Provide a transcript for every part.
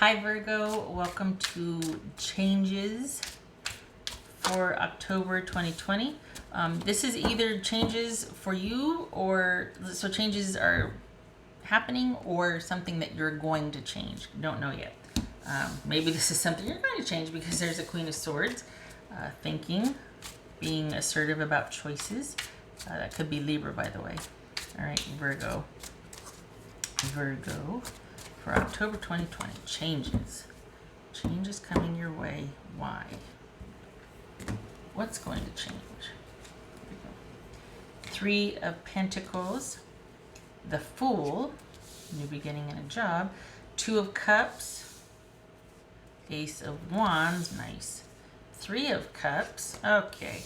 Hi Virgo, welcome to Changes for October 2020. This is either changes for you or so changes are happening or something that you're going to change. Don't know yet. Maybe this is something you're going to change because there's a Queen of Swords. Thinking, being assertive about choices. That could be Libra, by the way. All right, Virgo. Virgo. For October 2020, changes. Changes coming your way. Why? What's going to change? Three of Pentacles, the Fool, new beginning in a job, Two of Cups, Ace of Wands, nice. Three of Cups, okay.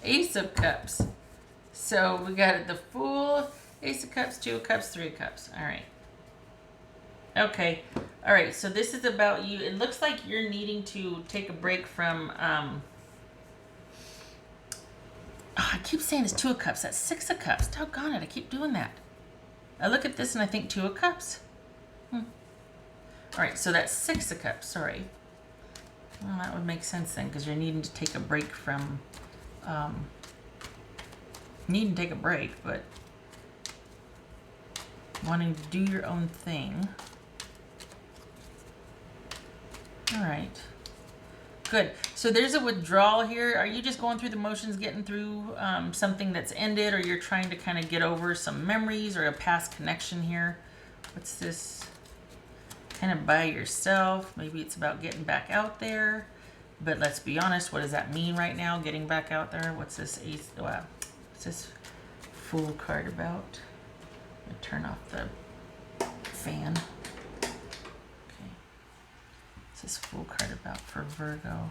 Ace of Cups. So we got the Fool, Ace of Cups, Two of Cups, Three of Cups. All right. Okay. All right. So this is about you. It looks like you're needing to take a break from. I keep saying it's Two of Cups. That's Six of Cups. Doggone it. I keep doing that. I look at this and I think Two of Cups. All right. So that's Six of Cups. Sorry. Well, that would make sense then because you're needing to take a break from. Needing to take a break, but wanting to do your own thing. All right. Good. So there's a withdrawal here. Are you just going through the motions, getting through something that's ended, or you're trying to kind of get over some memories or a past connection here? What's this? Kind of by yourself. Maybe it's about getting back out there. But let's be honest, what does that mean right now, getting back out there? What's this ace? Wow. What's this Fool card about? I'm going to turn off the fan. This Fool card about for Virgo?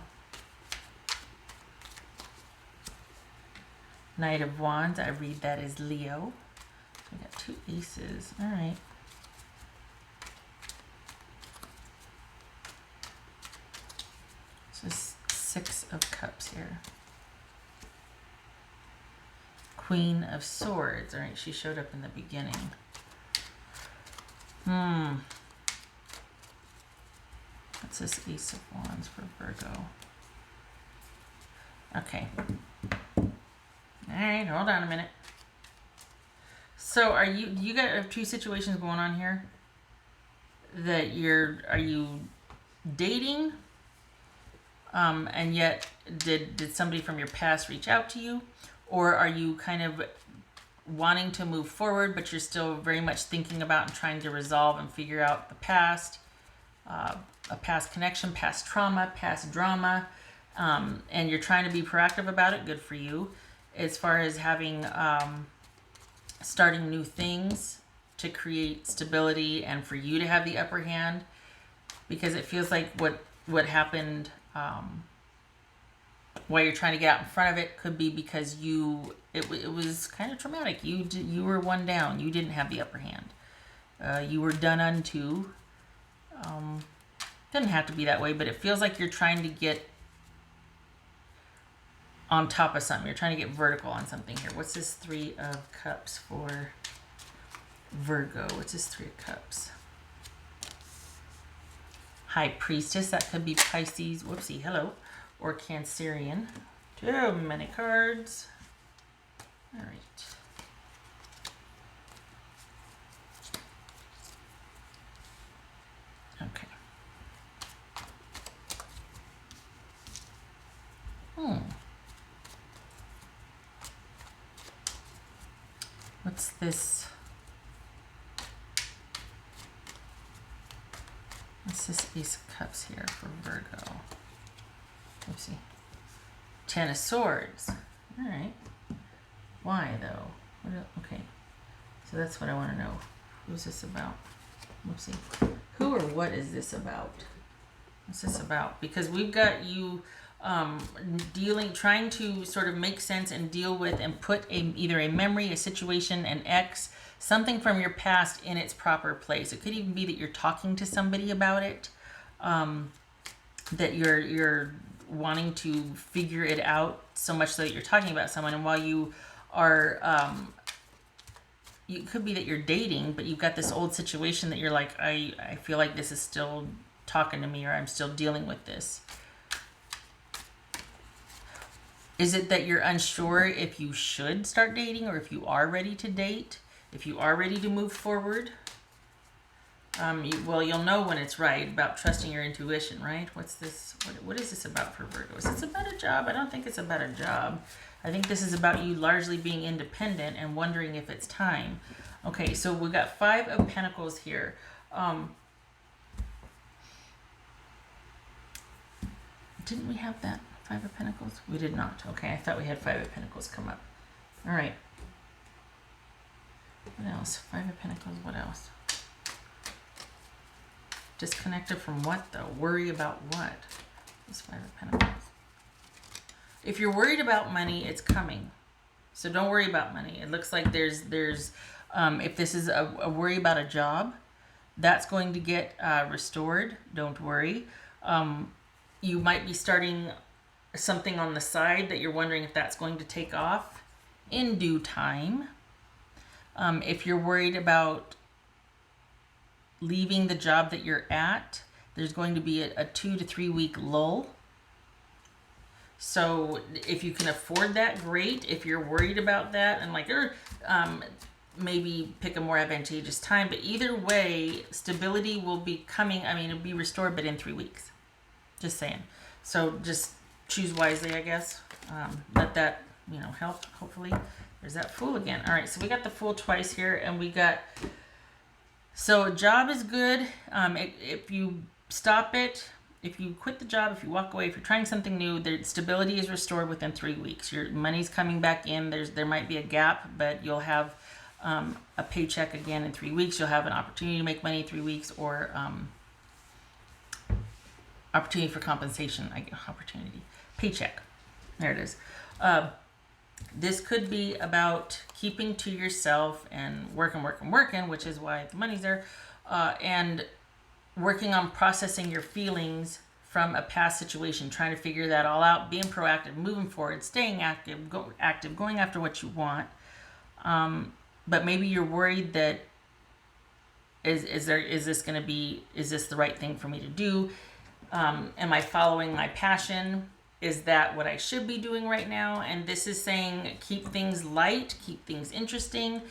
Knight of Wands, I read that as Leo. So we got two aces. All right. So Six of Cups here. Queen of Swords. All right, she showed up in the beginning. What's this Ace of Wands for Virgo? Okay. All right, hold on a minute. So are you got two situations going on here that are you dating? And yet did somebody from your past reach out to you? Or are you kind of wanting to move forward, but you're still very much thinking about and trying to resolve and figure out the past? A past connection, past trauma, past drama, and you're trying to be proactive about it. Good for you. As far as having starting new things to create stability and for you to have the upper hand, because it feels like what happened while you're trying to get out in front of it could be because it was kind of traumatic. You were one down. You didn't have the upper hand. You were done unto. Doesn't have to be that way, but it feels like you're trying to get on top of something. You're trying to get vertical on something here. What's this Three of Cups for Virgo? What's this Three of Cups? High Priestess. That could be Pisces. Whoopsie. Hello. Or Cancerian. Too many cards. All right. Okay. What's this? What's this Ace of Cups here for Virgo? Oopsie. Ten of Swords. All right. Why though? Okay. So that's what I want to know. Who's this about? Oopsie. Who or what is this about? What's this about? Because we've got you trying to sort of make sense and deal with and put either a memory, a situation, an ex, something from your past in its proper place. It could even be that you're talking to somebody about it, that you're wanting to figure it out so much so that you're talking about someone. And while you are it could be that you're dating, but you've got this old situation that you're like, I feel like this is still talking to me, or I'm still dealing with this. Is it that you're unsure if you should start dating, or if you are ready to date, if you are ready to move forward? You'll know when it's right, about trusting your intuition, right? What's this? What is this about for Virgo? Is this about a job? I don't think it's about a job. I think this is about you largely being independent and wondering if it's time. Okay, so we got 5 of Pentacles here. Didn't we have that 5 of Pentacles? We did not. Okay, I thought we had 5 of Pentacles come up. All right. What else? 5 of Pentacles. What else? Disconnected from what, though? Worry about what? This 5 of Pentacles. If you're worried about money, it's coming. So don't worry about money. It looks like there's if this is a worry about a job, that's going to get restored. Don't worry. You might be starting something on the side that you're wondering if that's going to take off in due time. If you're worried about leaving the job that you're at, there's going to be a 2 to 3 week lull. So if you can afford that, great. If you're worried about that and like, maybe pick a more advantageous time. But either way, stability will be coming. I mean, it'll be restored, but in 3 weeks. Just saying. So just choose wisely, I guess. Let that, help, hopefully. There's that Fool again. All right, so we got the Fool twice here, and we got... So a job is good. If you stop it, if you quit the job, if you walk away, if you're trying something new, the stability is restored within 3 weeks. Your money's coming back in. There might be a gap, but you'll have a paycheck again in 3 weeks. You'll have an opportunity to make money in 3 weeks, or opportunity for compensation. Paycheck. There it is. This could be about keeping to yourself and working, which is why the money's there, and working on processing your feelings from a past situation, trying to figure that all out, being proactive, moving forward, staying active, going after what you want. But maybe you're worried that is this the right thing for me to do? Am I following my passion? Is that what I should be doing right now? And this is saying keep things light, keep things interesting,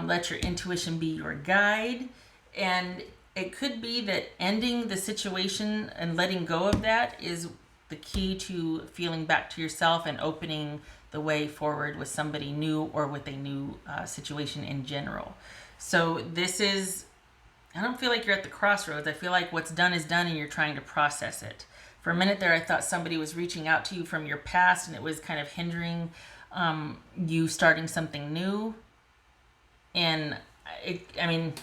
let your intuition be your guide. And it could be that ending the situation and letting go of that is the key to feeling back to yourself and opening the way forward with somebody new, or with a new situation in general. So this is, I don't feel like you're at the crossroads. I feel like what's done is done and you're trying to process it. For a minute there, I thought somebody was reaching out to you from your past, and it was kind of hindering you starting something new. And I'm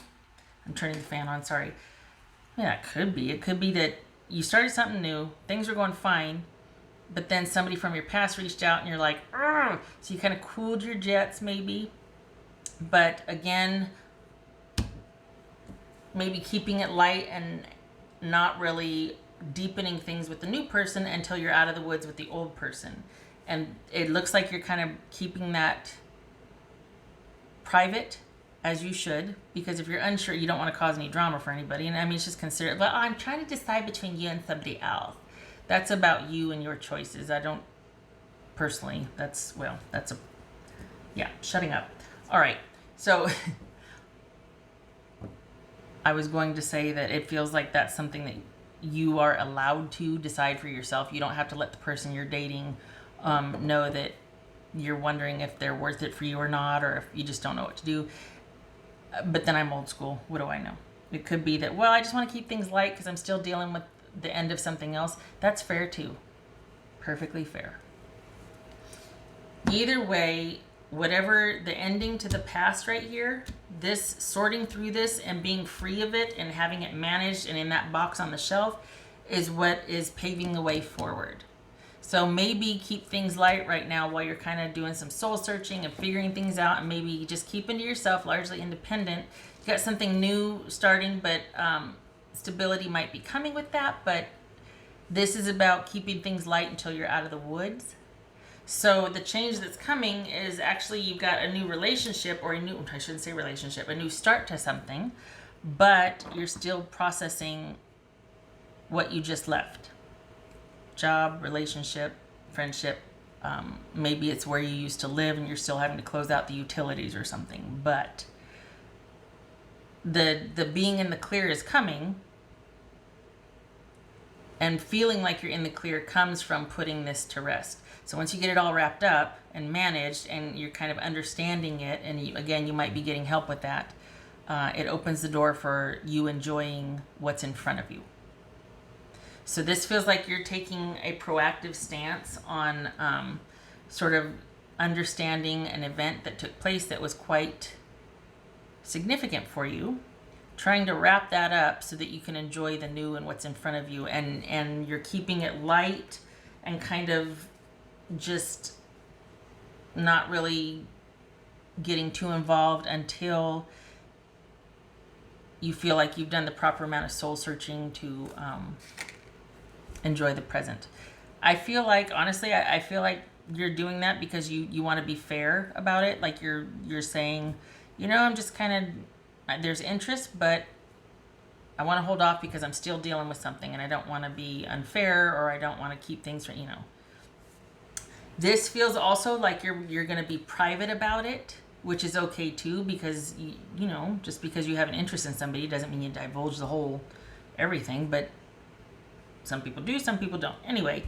turning the fan on, sorry. Yeah, it could be. It could be that you started something new, things were going fine, but then somebody from your past reached out and you're like, "Argh!" So you kind of cooled your jets maybe. But again, maybe keeping it light and not really deepening things with the new person until you're out of the woods with the old person. And it looks like you're kind of keeping that private, as you should, because if you're unsure, you don't want to cause any drama for anybody. And it's just considered, well, I'm trying to decide between you and somebody else. That's about you and your choices. I don't personally, shutting up. All right. So I was going to say that it feels like that's something that you are allowed to decide for yourself. You don't have to let the person you're dating know that you're wondering if they're worth it for you or not, or if you just don't know what to do. But then I'm old school. What do I know? It could be that, well, I just want to keep things light because I'm still dealing with the end of something else. That's fair too. Perfectly fair. Either way, whatever the ending to the past right here, this sorting through this and being free of it and having it managed and in that box on the shelf is what is paving the way forward. So maybe keep things light right now while you're kind of doing some soul searching and figuring things out, and maybe just keeping to yourself, largely independent. You got something new starting, but stability might be coming with that. But this is about keeping things light until you're out of the woods. So the change that's coming is actually you've got a new relationship, or I shouldn't say relationship, a new start to something, but you're still processing what you just left. Job, relationship, friendship. Maybe it's where you used to live and you're still having to close out the utilities or something. But the being in the clear is coming, and feeling like you're in the clear comes from putting this to rest. So once you get it all wrapped up and managed and you're kind of understanding it, and you might be getting help with that, it opens the door for you enjoying what's in front of you. So this feels like you're taking a proactive stance on sort of understanding an event that took place that was quite significant for you, trying to wrap that up so that you can enjoy the new and what's in front of you, and you're keeping it light and kind of just not really getting too involved until you feel like you've done the proper amount of soul searching to enjoy the present. I feel like, honestly, I feel like you're doing that because you want to be fair about it. Like you're saying, I'm just kind of, there's interest, but I want to hold off because I'm still dealing with something and I don't want to be unfair, or I don't want to keep things from, This feels also like you're going to be private about it, which is okay too, because, just because you have an interest in somebody doesn't mean you divulge the whole everything, but some people do, some people don't. Anyway,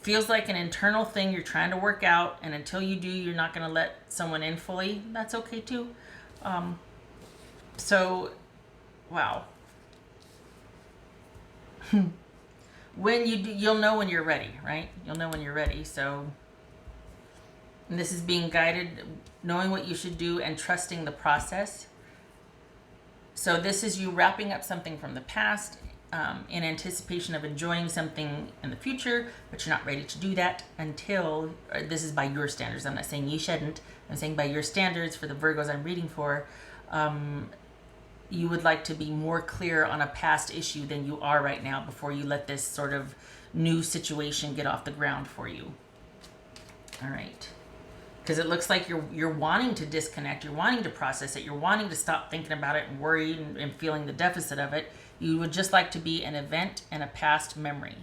feels like an internal thing you're trying to work out, and until you do, you're not going to let someone in fully. That's okay too. So, wow. When you do, you'll know when you're ready, right? You'll know when you're ready. So, and this is being guided, knowing what you should do and trusting the process. So this is you wrapping up something from the past in anticipation of enjoying something in the future, but you're not ready to do that until, this is by your standards. I'm not saying you shouldn't. I'm saying by your standards for the Virgos I'm reading for, you would like to be more clear on a past issue than you are right now before you let this sort of new situation get off the ground for you. All right. Because it looks like you're wanting to disconnect, you're wanting to process it, you're wanting to stop thinking about it and worry and feeling the deficit of it. You would just like to be an event and a past memory.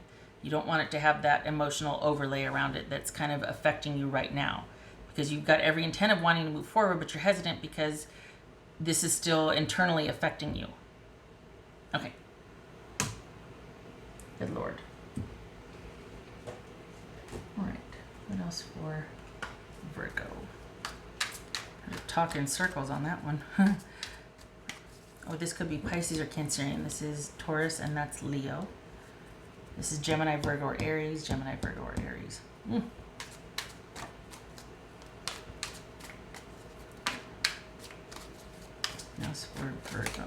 You don't want it to have that emotional overlay around it that's kind of affecting you right now. Because you've got every intent of wanting to move forward, but you're hesitant because this is still internally affecting you. Okay. Good Lord. All right. What else for Virgo? I'm talking circles on that one. Oh, this could be Pisces or Cancerian. This is Taurus, and that's Leo. This is Gemini, Virgo, or Aries. Gemini, Virgo, or Aries. Now it's for Virgo.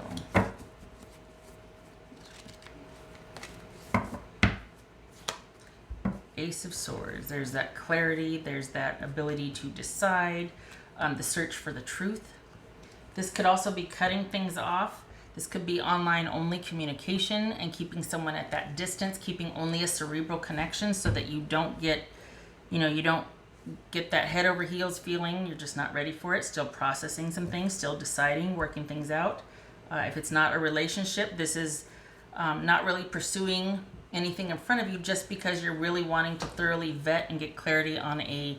Ace of Swords. There's that clarity. There's that ability to decide. The search for the truth. This could also be cutting things off. This could be online only communication and keeping someone at that distance, keeping only a cerebral connection so that you don't get, you don't get that head over heels feeling. You're just not ready for it. Still processing some things, still deciding, working things out. If it's not a relationship, this is not really pursuing anything in front of you just because you're really wanting to thoroughly vet and get clarity on a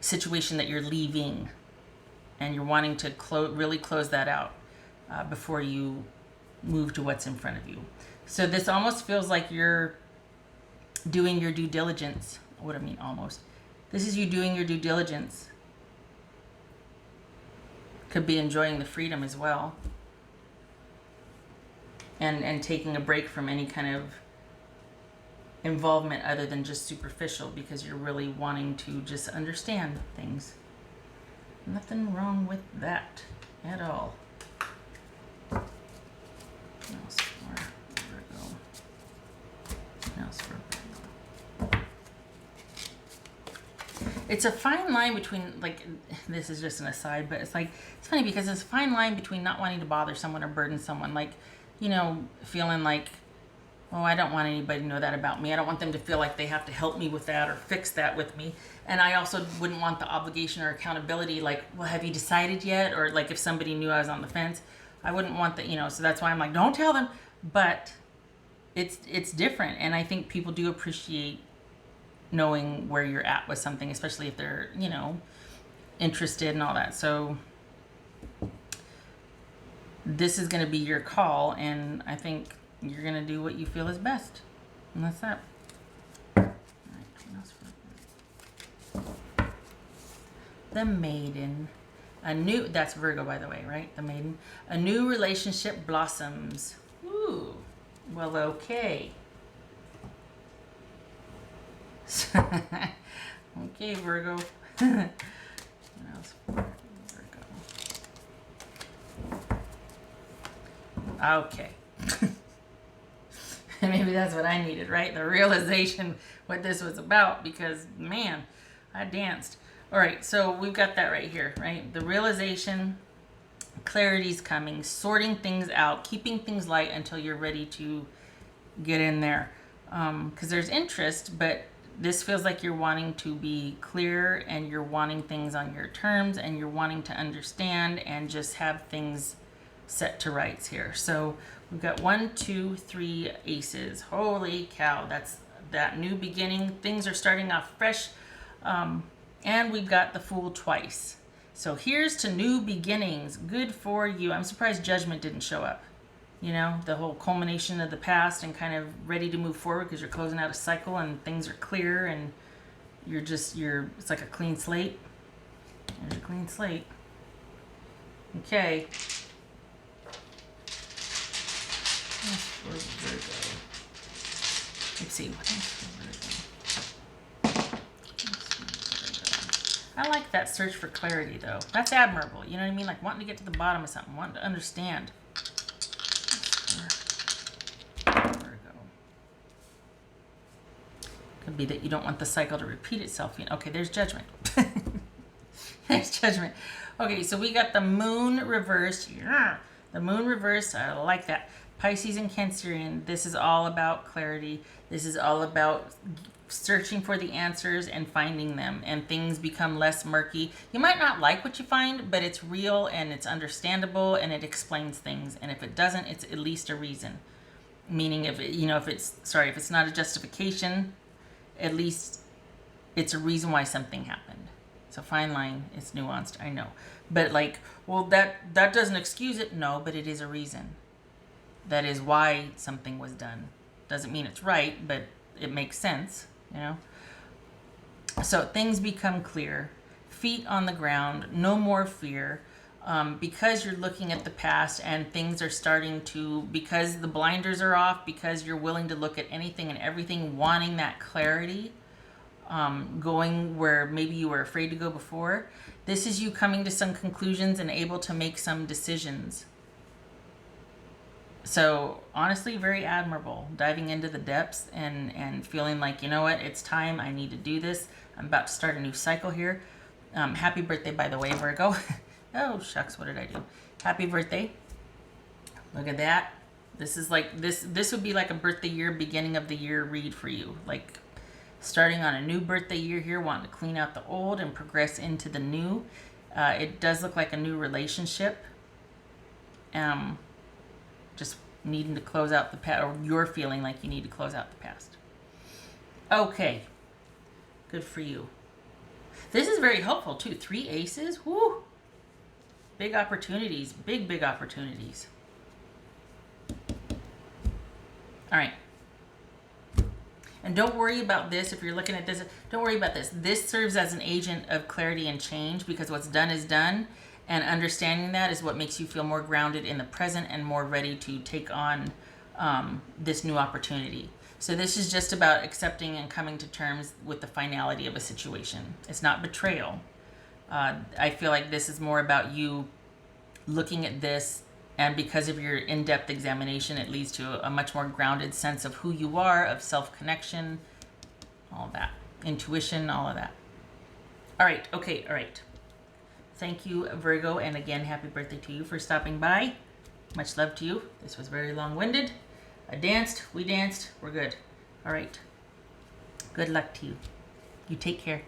situation that you're leaving. And you're wanting to really close that out before you move to what's in front of you. So this almost feels like you're doing your due diligence. What do I mean almost? This is you doing your due diligence. Could be enjoying the freedom as well. And taking a break from any kind of involvement other than just superficial, because you're really wanting to just understand things. Nothing wrong with that at all. What else for Virgo? What else for Virgo? It's a fine line between, like, this is just an aside, but it's funny because it's a fine line between not wanting to bother someone or burden someone. Like, feeling like Oh, I don't want anybody to know that about me. I don't want them to feel like they have to help me with that or fix that with me. And I also wouldn't want the obligation or accountability, like, well, have you decided yet? Or like if somebody knew I was on the fence, I wouldn't want that, so that's why I'm like, don't tell them. But it's different. And I think people do appreciate knowing where you're at with something, especially if they're, interested and all that. So this is going to be your call. And I think you're going to do what you feel is best. And that's that. All right, the Maiden. That's Virgo, by the way, right? The Maiden. A new relationship blossoms. Ooh. Well, okay. Okay, Virgo. What else for Virgo? Okay. Maybe that's what I needed, right? The realization what this was about, because man, I danced. All right, so we've got that right here, right? The realization, clarity's coming, sorting things out, keeping things light until you're ready to get in there. Because there's interest, but this feels like you're wanting to be clear and you're wanting things on your terms and you're wanting to understand and just have things set to rights here. So we've got 1, 2, 3 aces. Holy cow, that's that new beginning. Things are starting off fresh. And we've got the Fool twice. So here's to new beginnings. Good for you. I'm surprised Judgment didn't show up. The whole culmination of the past and kind of ready to move forward because you're closing out a cycle and things are clear and it's like a clean slate. There's a clean slate. Okay. Let's see. What else for Virgo? I like that search for clarity, though. That's admirable. You know what I mean? Like wanting to get to the bottom of something, wanting to understand. Virgo. Could be that you don't want the cycle to repeat itself. Okay, there's Judgment. There's Judgment. Okay, so we got the Moon reversed. Yeah. The Moon reversed. I like that. Pisces and Cancerian. This is all about clarity. This is all about searching for the answers and finding them, and things become less murky. You might not like what you find, but it's real and it's understandable and it explains things. And if it doesn't, it's at least a reason. Meaning if it's not a justification, at least it's a reason why something happened. So fine line, it's nuanced, I know. But that doesn't excuse it. No, but it is a reason. That is why something was done. Doesn't mean it's right, but it makes sense, So things become clear. Feet on the ground, no more fear. Because you're looking at the past and things are starting to, because the blinders are off, because you're willing to look at anything and everything, wanting that clarity, going where maybe you were afraid to go before. This is you coming to some conclusions and able to make some decisions. So honestly, very admirable, diving into the depths and feeling like, it's time. I need to do this. I'm about to start a new cycle here. Happy birthday, by the way, Virgo. Oh, shucks, what did I do? Happy birthday. Look at that. This is like, this would be like a birthday year, beginning of the year read for you. Like starting on a new birthday year here, wanting to clean out the old and progress into the new. It does look like a new relationship. Just needing to close out the past, or you're feeling like you need to close out the past. Okay. Good for you. This is very helpful too. 3 aces. Woo. Big opportunities. Big opportunities. All right. And don't worry about this. If you're looking at this, don't worry about this. This serves as an agent of clarity and change, because what's done is done. And understanding that is what makes you feel more grounded in the present and more ready to take on this new opportunity. So this is just about accepting and coming to terms with the finality of a situation. It's not betrayal. I feel like this is more about you looking at this, and because of your in-depth examination, it leads to a much more grounded sense of who you are, of self-connection, all that, intuition, all of that. All right, okay, all right. Thank you, Virgo, and again, happy birthday to you for stopping by. Much love to you. This was very long-winded. I danced, we danced, we're good. All right. Good luck to you. You take care.